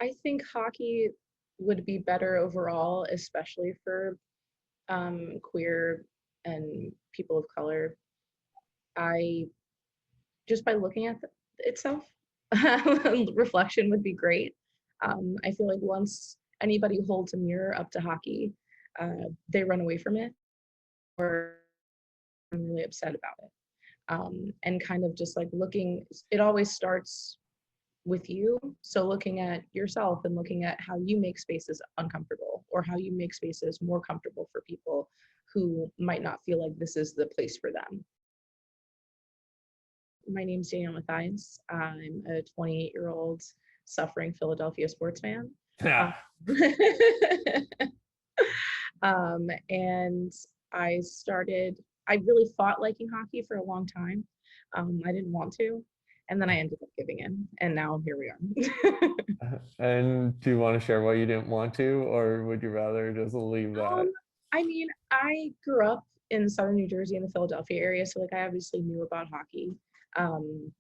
I think hockey would be better overall, especially for queer and people of color. I just by looking at itself, reflection would be great. I feel like once anybody holds a mirror up to hockey, they run away from it or I'm really upset about it. And kind of just like looking, it always starts with you. So looking at yourself and looking at how you make spaces uncomfortable or how you make spaces more comfortable for people who might not feel like this is the place for them. My name's Danielle Mathias. I'm a 28-year-old suffering Philadelphia sports fan. Um, Yeah. and I really fought liking hockey for a long time. I didn't want to. And then I ended up giving in. And now here we are. And do you want to share why you didn't want to, or would you rather just leave that? Um, I mean, I grew up in southern New Jersey in the Philadelphia area, so like I obviously knew about hockey. Um,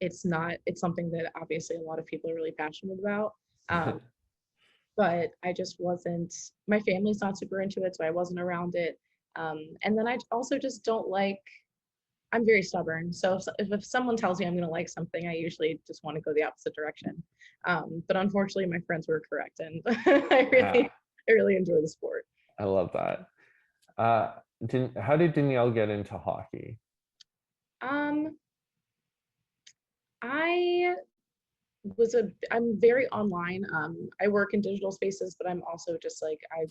it's something that obviously a lot of people are really passionate about. Um, but I just wasn't, my family's not super into it, so I wasn't around it. And then I also just don't like, I'm very stubborn. So if someone tells me I'm going to like something, I usually just want to go the opposite direction. But unfortunately, my friends were correct, and Yeah, I really enjoy the sport. I love that. Uh, how did Danielle get into hockey? Um, I I'm very online. I work in digital spaces, but I'm also just like I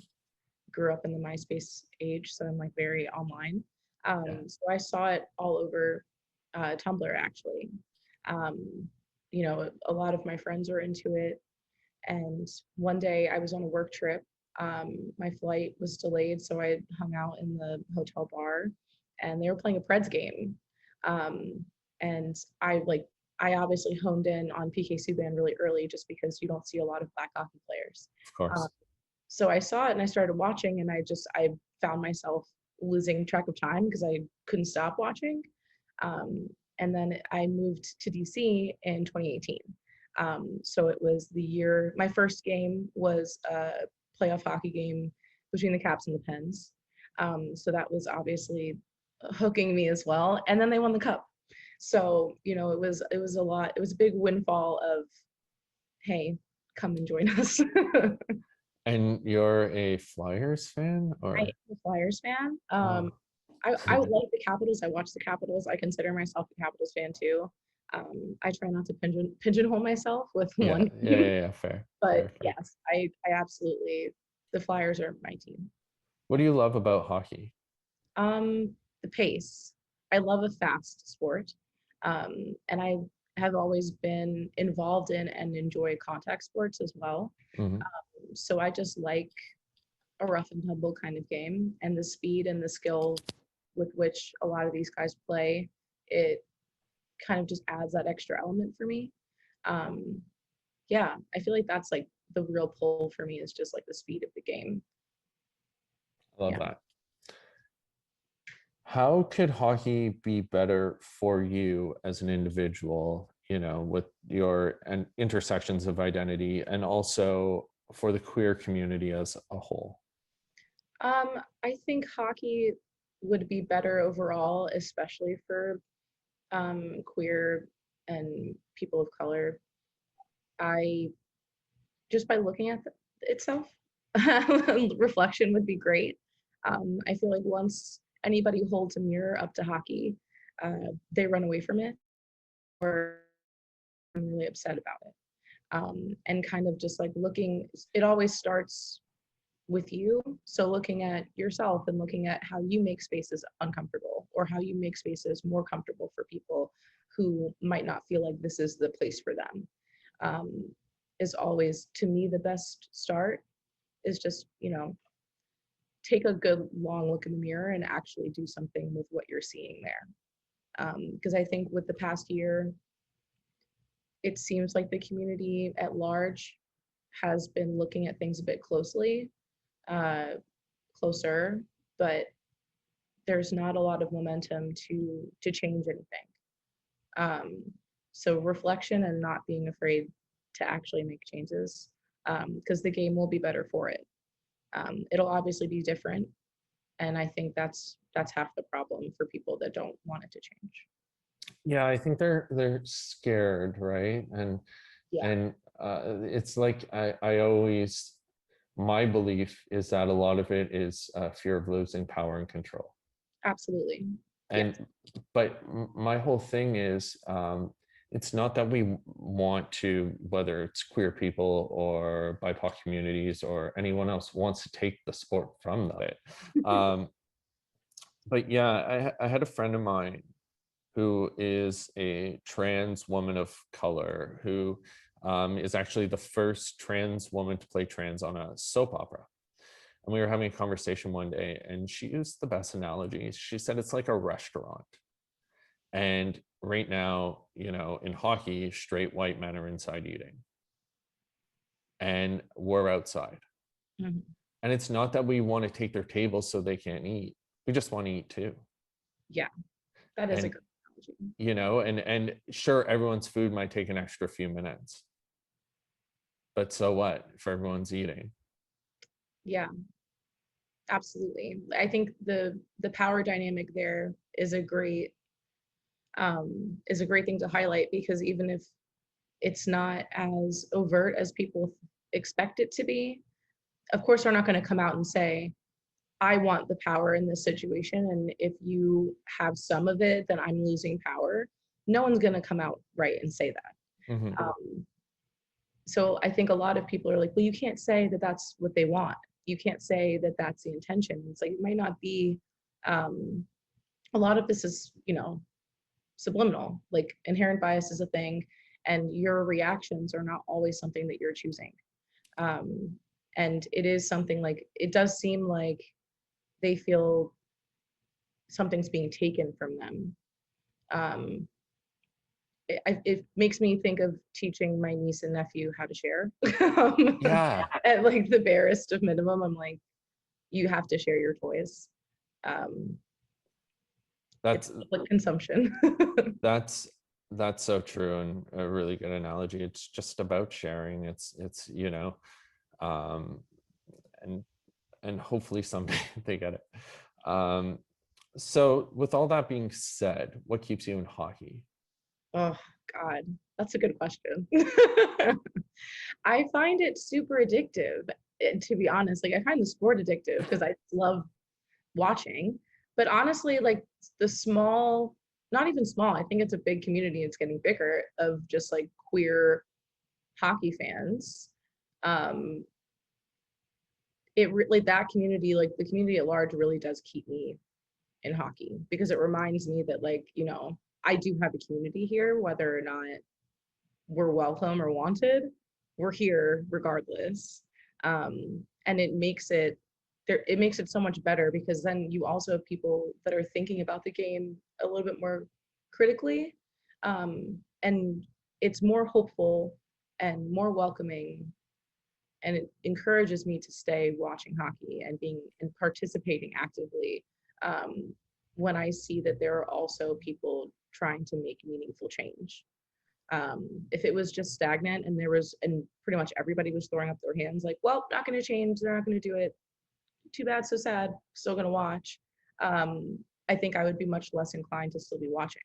grew up in the MySpace age, so I'm like very online. Yeah. So I saw it all over Tumblr actually. Um, a lot of my friends were into it, and one day I was on a work trip. My flight was delayed, so I hung out in the hotel bar, and they were playing a Preds game. Um, and I obviously honed in on PK Subban really early, just because you don't see a lot of black hockey players. Of Um, course. so I saw it and I started watching, and I found myself losing track of time because I couldn't stop watching. Um, and then I moved to DC in 2018. So it was the year, my first game was a playoff hockey game between the Caps and the Pens. So that was obviously hooking me as well. And then they won the cup. So, it was a lot, it was a big windfall of, hey, come and join us. And you're a Flyers fan, I am or? a Flyers fan. Oh. I like the Capitals. I watch the Capitals. I consider myself a Capitals fan too. I try not to pigeonhole myself with Yeah, one yeah, team, yeah, yeah. Fair, but fair, fair. yes, I absolutely, the Flyers are my team. What do you love about hockey? The pace. I love a fast sport, and I have always been involved in and enjoy contact sports as well. Mhm. So I just like a rough and tumble kind of game, and the speed and the skill with which a lot of these guys play, it kind of just adds that extra element for me. Um, yeah, I feel like that's like the real pull for me is just like the speed of the game. I love Yeah. that. How could hockey be better for you as an individual, with your and intersections of identity, and also for the queer community as a whole? I think hockey would be better overall, especially for queer and people of color. I just by looking at itself, reflection would be great. I feel like once anybody holds a mirror up to hockey, they run away from it or I'm really upset about it. And kind of just like looking, it always starts with you. So looking at yourself and looking at how you make spaces uncomfortable or how you make spaces more comfortable for people who might not feel like this is the place for them, um, is always, to me, the best start is just, take a good long look in the mirror and actually do something with what you're seeing there. Because I think with the past year, it seems like the community at large has been looking at things a bit uh, closer, but there's not a lot of momentum to change anything. Um, so reflection and not being afraid to actually make changes, because the game will be better for it. It'll obviously be different, and I think that's half the problem for people that don't want it to change. Yeah, I think they're scared, right? Yeah, And it's like I always, my belief is that a lot of it is fear of losing power and control. absolutely. Yes. And but my whole thing is it's not that we want to, whether it's queer people or BIPOC communities or anyone else wants to take the sport from it. But yeah, I had a friend of mine who is a trans woman of color who is actually the first trans woman to play trans on a soap opera. And we were having a conversation one day, and she used the best analogy. She said it's like a restaurant. And right now, you know, in hockey, straight white men are inside eating, and we're outside. Mhm. And it's not that we want to take their tables so they can't eat. We just want to eat too. Yeah, that is a And good analogy. you know, and sure, everyone's food might take an extra few minutes, but so what if everyone's eating? Yeah, absolutely. I think the power dynamic there is a great thing to highlight, because even if it's not as overt as people expect it to be, of course they're not going to come out and say, I want the power in this situation, and if you have some of it, then I'm losing power. No one's going to come out right and say that. Mhm. So I think a lot of people are like, well, you can't say that that's what they want. You can't say that that's the intention. It's like, it might not be. um, a lot of this is, subliminal. Like, inherent bias is a thing, and your reactions are not always something that you're choosing. um, and it is something, like, it does seem like they feel something's being taken from them. um, it makes me think of teaching my niece and nephew how to share. Yeah, At like the barest of minimum, I'm like, you have to share your toys. um, it's that's public consumption. that's that's so true, and a really good analogy. It's just about sharing. It's you know, um, and hopefully someday they get it. Um, so with all that being said, what keeps you in hockey? Oh God, that's a good question. I find it super addictive, to be honest. Like, I find the sport addictive because I love watching. But honestly, like, the small, not even small, I think it's a big community. It's getting bigger, of just like queer hockey fans. Um, it really, that community, like the community at large, really does keep me in hockey, because it reminds me that, like, I do have a community here, whether or not we're welcome or wanted, we're here regardless. And it makes it so much better, because then you also have people that are thinking about the game a little bit more critically. And it's more hopeful and more welcoming, and it encourages me to stay watching hockey and being and participating actively, um, when I see that there are also people trying to make meaningful change. If it was just stagnant, and pretty much everybody was throwing up their hands like, well, not going to change, they're not going to do it, too bad, so sad, still going to watch, I think I would be much less inclined to still be watching.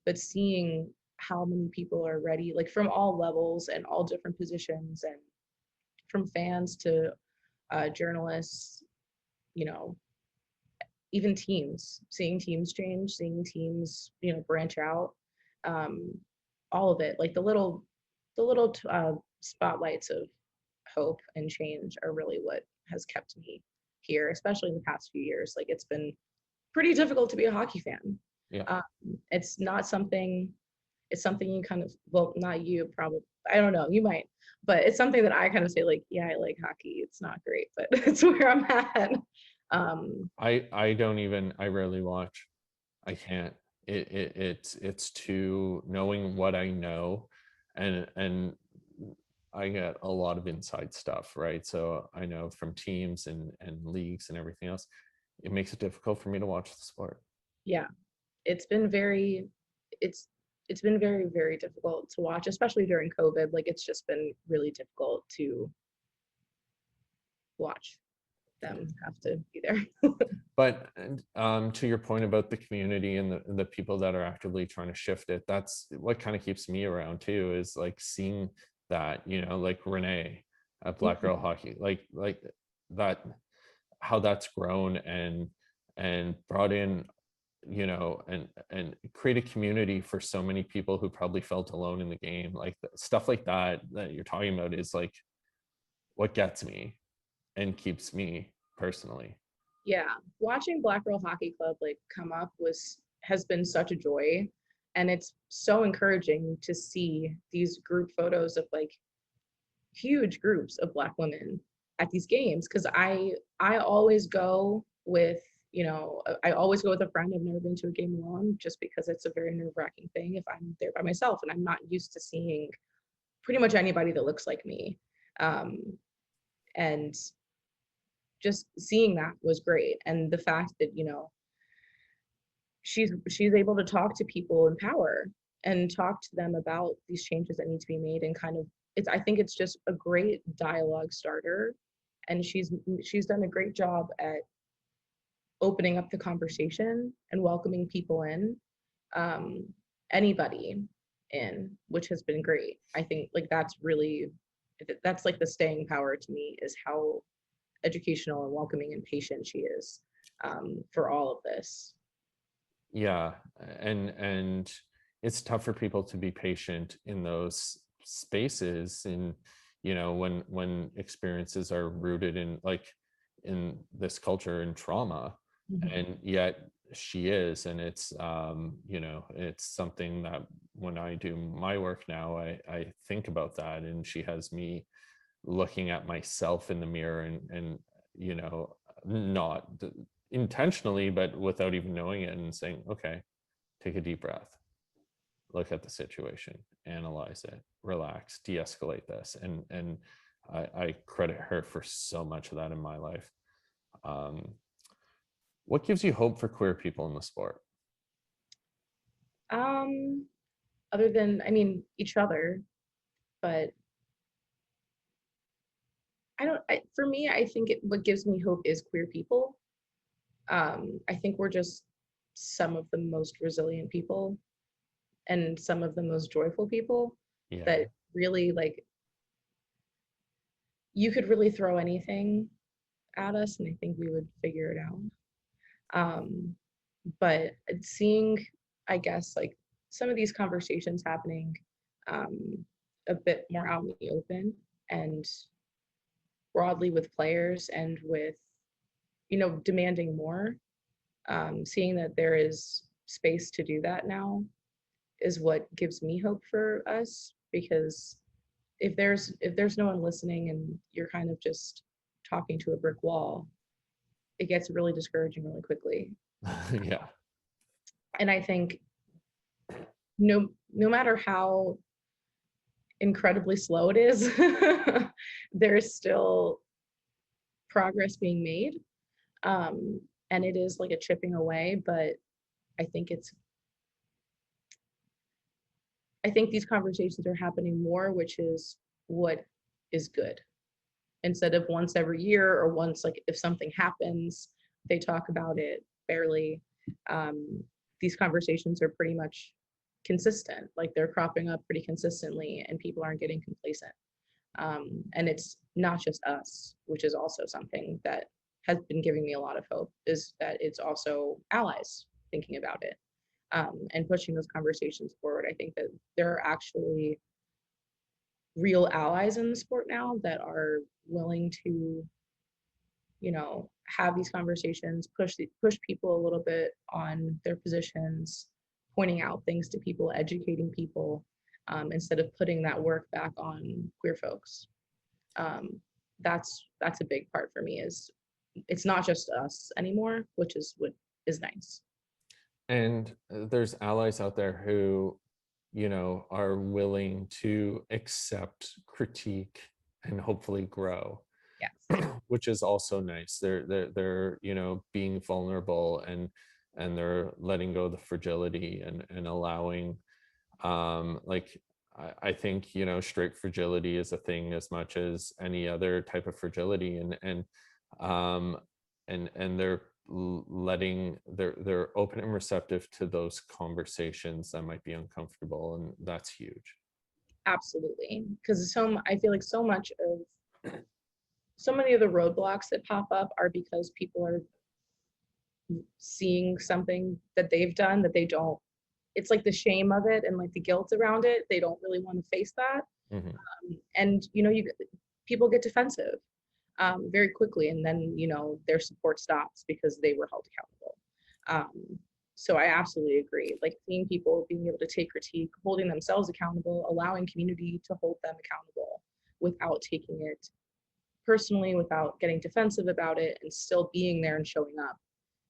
But seeing how many people are ready, like from all levels and all different positions, and from fans to journalists, you know, even teams, seeing teams change, seeing teams, branch out, um, all of it, like the little spotlights of hope and change are really what has kept me here, especially in the past few years. Like, it's been pretty difficult to be a hockey fan. Yeah, Um, it's not something. It's something you kind of, well, not you, probably. I don't know. You might, but it's something that I kind of say, like, yeah, I like hockey. It's not great, but it's where I'm at. Um, I don't even, I rarely watch. I can't. It's too, knowing what I know, and I get a lot of inside stuff, right? So I know from teams and leagues and everything else, it makes it difficult for me to watch the sport. yeah, it's been very, it's it's been very, very difficult to watch, especially during COVID. Like it's just been really difficult to watch them have to be there. But to your point about the community and the people that are actively trying to shift it, that's what kind of keeps me around too, is like seeing that, you know, like Renee at Black Girl Hockey, like that, how that's grown and brought in, you know, and create a community for so many people who probably felt alone in the game. Like stuff like that that you're talking about is like what gets me and keeps me personally. Yeah, watching Black Girl Hockey Club like come up has been such a joy, and it's so encouraging to see these group photos of like huge groups of Black women at these games, because I always go with, you know, I always go with a friend. I've never been to a game alone, just because it's a very nerve-wracking thing if I'm there by myself and I'm not used to seeing pretty much anybody that looks like me. Um, and just seeing that was great. And the fact that, you know, she's able to talk to people in power and talk to them about these changes that need to be made, and kind of, it's, I think it's just a great dialogue starter, and she's done a great job at opening up the conversation and welcoming people in, um, anybody in, which has been great. I think like that's like the staying power to me, is how educational and welcoming and patient she is, for all of this. Yeah, and it's tough for people to be patient in those spaces, and you know, when experiences are rooted in like in this culture and trauma, and yet she is, and it's you know, it's something that when I do my work now, I think about that, and she has me looking at myself in the mirror and you know, not intentionally, but without even knowing it, and saying, okay, take a deep breath, look at the situation, analyze it, relax, de-escalate this. And I credit her for so much of that in my life. What gives you hope for queer people in the sport? Um, Other than, I mean, each other, but for me, I think what gives me hope is queer people. I think we're just some of the most resilient people and some of the most joyful people, Yeah. that really, like, you could really throw anything at us and I think we would figure it out. Um, but seeing, I guess, like some of these conversations happening, a bit more out in the open and broadly with players and with, you know, demanding more, seeing that there is space to do that now is what gives me hope for us. Because if there's no one listening and you're kind of just talking to a brick wall, it gets really discouraging really quickly. Yeah. And I think no matter how incredibly slow it is, there's still progress being made. Um, and it is like a chipping away, but I think it's I think these conversations are happening more, which is what is good. Instead of once every year or once, like if something happens, they talk about it barely. Um, these conversations are pretty much consistent, like they're cropping up pretty consistently, and people aren't getting complacent. And it's not just us, which is also something that has been giving me a lot of hope, is that it's also allies thinking about it, and pushing those conversations forward. I think that there are actually real allies in the sport now that are willing to, you know, have these conversations, push people a little bit on their positions, pointing out things to people, educating people, instead of putting that work back on queer folks. Um, that's a big part for me, is it's not just us anymore, which is what is nice. And there's allies out there who, you know, are willing to accept critique and hopefully grow, Yes. which is also nice. They're you know, being vulnerable, and they're letting go of the fragility, and allowing Like I think, you know, straight fragility is a thing as much as any other type of fragility, um and they're letting they're open and receptive to those conversations that might be uncomfortable, and that's huge. Absolutely. Because I feel like so many of the roadblocks that pop up are because people are seeing something that they've done that they don't, it's like the shame of it and like the guilt around it. They don't really want to face that. Mhm. And people get defensive very quickly, and then their support stops because they were held accountable. So I absolutely agree. Like seeing people being able to take critique, holding themselves accountable, allowing community to hold them accountable without taking it personally, without getting defensive about it, and still being there and showing up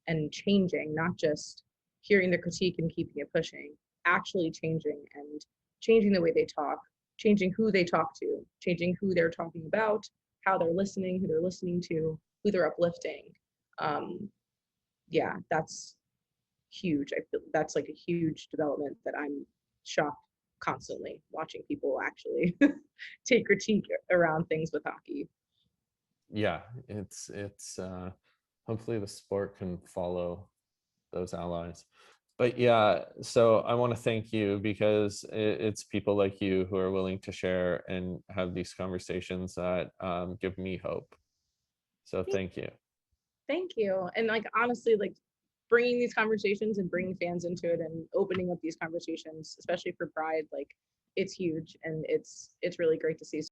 and changing, not just hearing the critique and keeping it pushing, actually changing and changing the way they talk, changing who they talk to, changing who they're talking about, how they're listening, who they're listening to, who they're uplifting. Um, yeah, that's huge. I feel that's like a huge development that I'm shocked constantly watching people actually take critique around things with hockey. Yeah, it's hopefully the sport can follow those allies. But yeah, so I want to thank you because it's people like you who are willing to share and have these conversations that give me hope. So thank you. Thank you. And like honestly, like bringing these conversations and bringing fans into it and opening up these conversations, especially for Pride, like it's huge and it's really great to see.